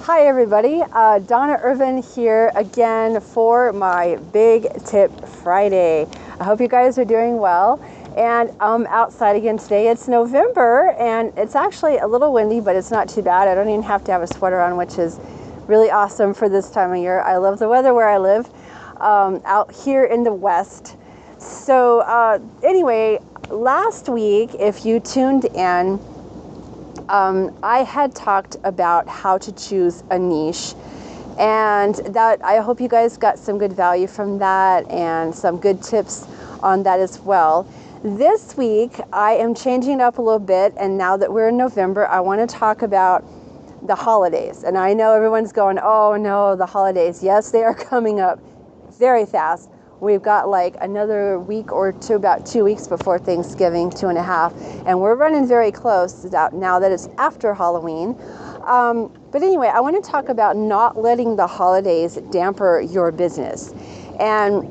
Hi everybody, Donna Irvin here again for my Big Tip Friday. I hope you guys are doing well, and I'm outside again today. It's November and it's actually a little windy, but it's not too bad. I don't even have to have a sweater on, which is really awesome for this time of year. I love the weather where I live, out here in the West. So anyway, last week, if you tuned in, I had talked about how to choose a niche, and that I hope you guys got some good value from that and some good tips on that as well. This week I am changing it up a little bit, and now that we're in November, I want to talk about the holidays. And I know everyone's going, oh no, the holidays. Yes, they are coming up very fast. We've got like another week or two, about 2 weeks before Thanksgiving, 2.5, and we're running very close now that it's after Halloween. But anyway, I want to talk about not letting the holidays damper your business. And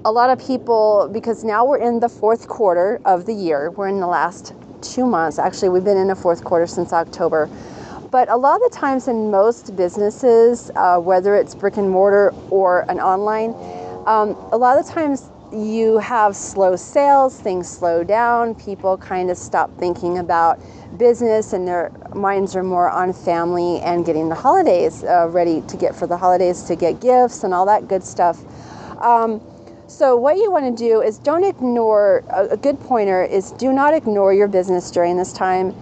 a lot of people, because now we're in the fourth quarter of the year, we're in the last 2 months. Actually, we've been in the fourth quarter since October. But a lot of the times in most businesses, whether it's brick and mortar or an online, a lot of the times you have slow sales, things slow down, people kind of stop thinking about business and their minds are more on family and getting the holidays ready to get for the holidays, to get gifts and all that good stuff. So what you want to do is don't ignore, a good pointer is do not ignore your business during this time.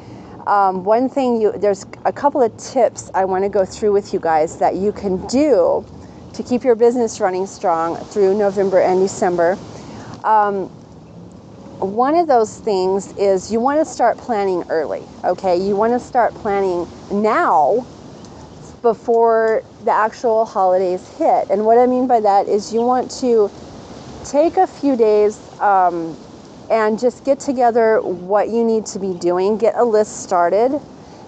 One thing, there's a couple of tips I want to go through with you guys that you can do to keep your business running strong through November and December. One of those things is you want to start planning early, okay? You want to start planning now before the actual holidays hit. And what I mean by that is you want to take a few days and just get together what you need to be doing, get a list started,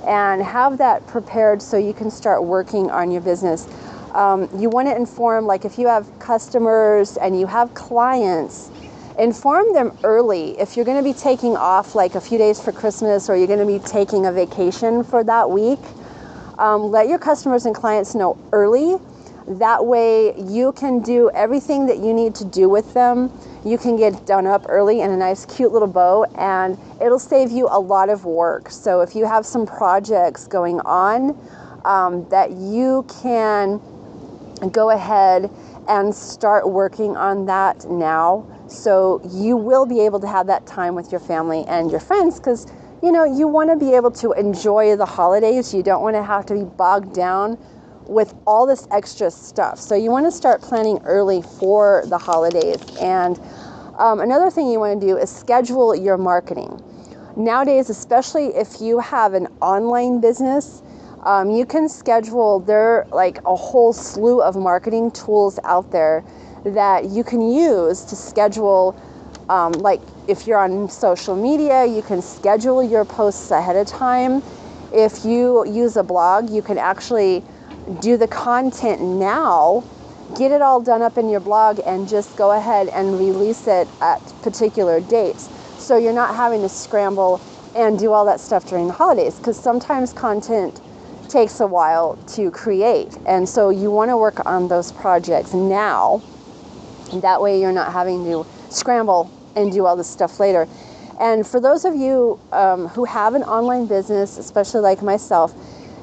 and have that prepared so you can start working on your business. You want to inform, like if you have customers and you have clients, inform them early. If you're going to be taking off like a few days for Christmas, or you're going to be taking a vacation for that week, let your customers and clients know early. That way you can do everything that you need to do with them. You can get done up early in a nice cute little bow, and it'll save you a lot of work. So if you have some projects going on, that you can go ahead and start working on that now, so you will be able to have that time with your family and your friends, because you know you want to be able to enjoy the holidays. You don't want to have to be bogged down with all this extra stuff. So you want to start planning early for the holidays. And another thing you want to do is schedule your marketing. Nowadays, especially if you have an online business, you can schedule, there are like a whole slew of marketing tools out there that you can use to schedule. Like if you're on social media, you can schedule your posts ahead of time. If you use a blog, you can actually do the content now, get it all done up in your blog, and just go ahead and release it at particular dates. So you're not having to scramble and do all that stuff during the holidays, because sometimes content takes a while to create, and so you want to work on those projects now. That way you're not having to scramble and do all this stuff later. And for those of you who have an online business, especially like myself,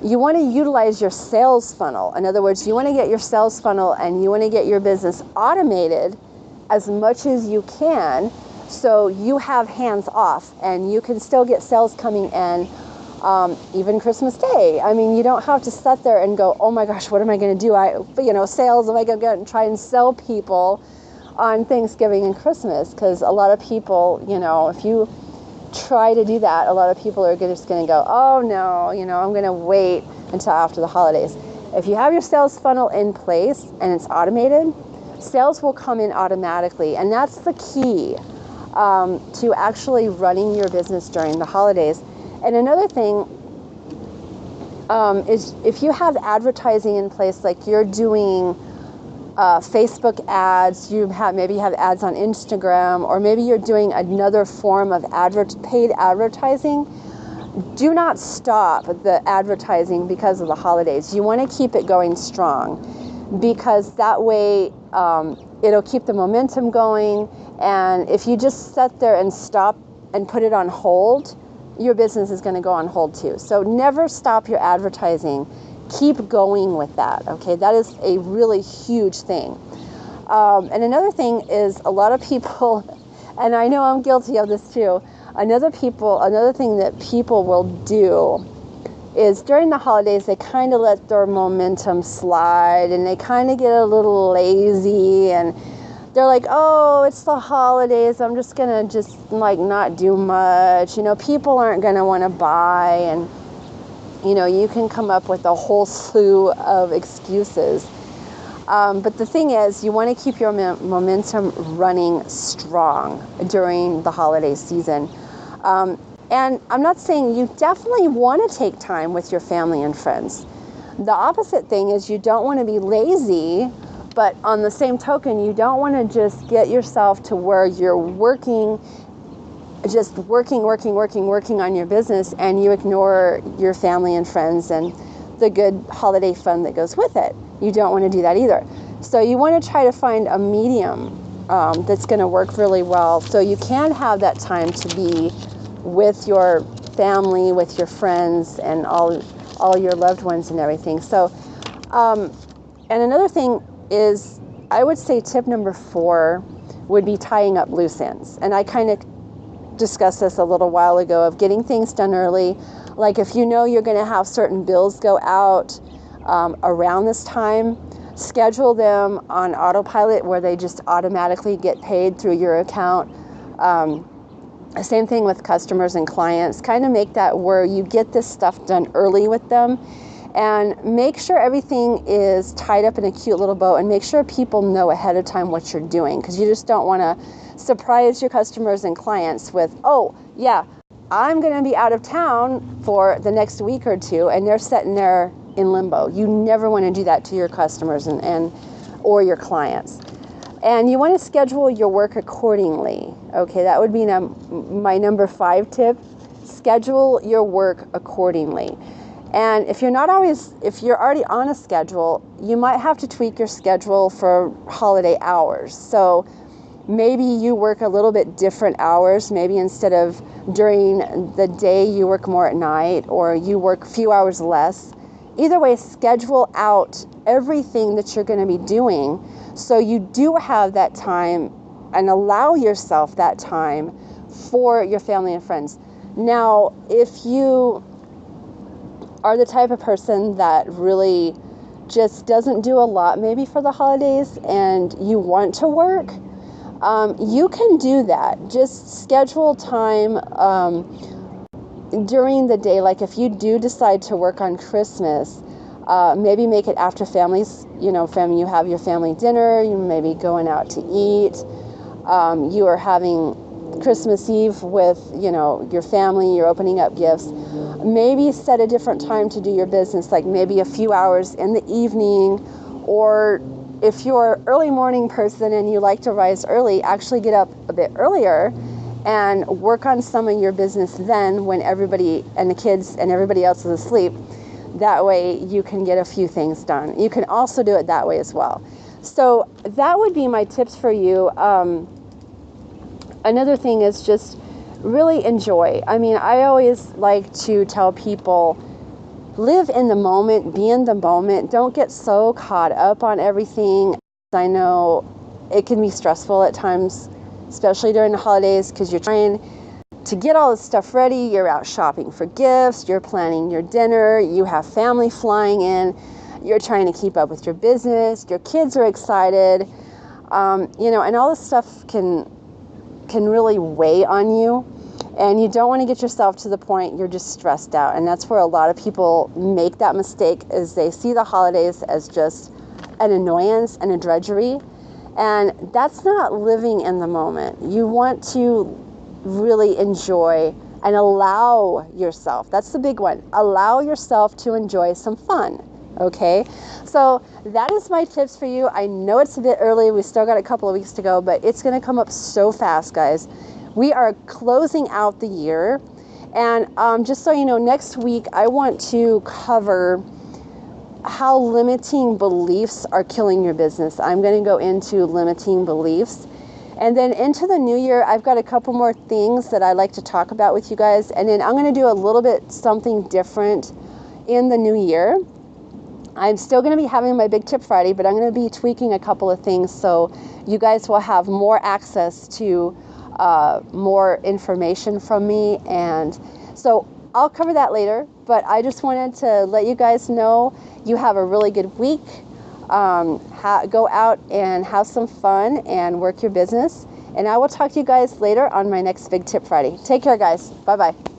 you want to utilize your sales funnel. In other words, you want to get your sales funnel and you want to get your business automated as much as you can, so you have hands off and you can still get sales coming in. Even Christmas Day. I mean, you don't have to sit there and go, oh my gosh, what am I going to do? Sales, am I going to go and try and sell people on Thanksgiving and Christmas? Because a lot of people, if you try to do that, a lot of people are just going to go, oh no, I'm going to wait until after the holidays. If you have your sales funnel in place and it's automated, sales will come in automatically. And that's the key to actually running your business during the holidays. And another thing is if you have advertising in place, like you're doing Facebook ads, maybe you have ads on Instagram, or maybe you're doing another form of paid advertising, do not stop the advertising because of the holidays. You want to keep it going strong, because that way it'll keep the momentum going. And if you just sit there and stop and put it on hold, your business is going to go on hold too. So never stop your advertising. Keep going with that. Okay, that is a really huge thing. And another thing is, a lot of people, and I know I'm guilty of this too, another thing that people will do is during the holidays, they kind of let their momentum slide, and they kind of get a little lazy, and they're like, oh, it's the holidays, I'm just gonna not do much. People aren't gonna want to buy, and you can come up with a whole slew of excuses. But the thing is, you want to keep your momentum running strong during the holiday season. And I'm not saying you definitely want to take time with your family and friends. The opposite thing is, you don't want to be lazy, but on the same token, you don't want to just get yourself to where you're working on your business, and you ignore your family and friends and the good holiday fun that goes with it. You don't want to do that either. So you want to try to find a medium that's going to work really well, so you can have that time to be with your family, with your friends, and all your loved ones and everything. So, and another thing is, I would say tip number 4 would be tying up loose ends. And I kind of discussed this a little while ago, of getting things done early. Like, if you know you're going to have certain bills go out around this time, schedule them on autopilot where they just automatically get paid through your account. Same thing with customers and clients. Kind of make that where you get this stuff done early with them, and make sure everything is tied up in a cute little bow, and make sure people know ahead of time what you're doing, because you just don't want to surprise your customers and clients with, oh yeah, I'm going to be out of town for the next week or two, and they're sitting there in limbo. You never want to do that to your customers and or your clients. And you want to schedule your work accordingly. Okay, that would be my number 5 tip. Schedule your work accordingly. And if you're already on a schedule, you might have to tweak your schedule for holiday hours. So maybe you work a little bit different hours. Maybe instead of during the day, you work more at night, or you work a few hours less. Either way, schedule out everything that you're going to be doing, so you do have that time, and allow yourself that time for your family and friends. Now, if you are the type of person that really just doesn't do a lot maybe for the holidays, and you want to work, you can do that. Just schedule time during the day. Like, if you do decide to work on Christmas, maybe make it after you have your family dinner, you may be going out to eat, you are having Christmas Eve with, your family, you're opening up gifts. Maybe set a different time to do your business, like maybe a few hours in the evening, or if you're an early morning person and you like to rise early, actually get up a bit earlier and work on some of your business then, when everybody and the kids and everybody else is asleep. That way you can get a few things done. You can also do it that way as well. So that would be my tips for you. Another thing is just really enjoy. I mean, I always like to tell people, live in the moment, be in the moment. Don't get so caught up on everything. I know it can be stressful at times, especially during the holidays, because you're trying to get all this stuff ready. You're out shopping for gifts, you're planning your dinner, you have family flying in, you're trying to keep up with your business, your kids are excited, and all this stuff can really weigh on you, and you don't want to get yourself to the point you're just stressed out. And that's where a lot of people make that mistake, is they see the holidays as just an annoyance and a drudgery, and that's not living in the moment. You want to really enjoy and allow yourself, that's the big one, allow yourself to enjoy some fun. Okay, so that is my tips for you. I know it's a bit early, we still got a couple of weeks to go, but it's going to come up so fast, guys. We are closing out the year, And just so you know, next week I want to cover how limiting beliefs are killing your business. I'm going to go into limiting beliefs. And then into the new year, I've got a couple more things that I'd like to talk about with you guys. And then I'm going to do a little bit something different in the new year. I'm still going to be having my Big Tip Friday, but I'm going to be tweaking a couple of things so you guys will have more access to more information from me. And so I'll cover that later, but I just wanted to let you guys know you have a really good week. Go out and have some fun and work your business. And I will talk to you guys later on my next Big Tip Friday. Take care, guys. Bye-bye.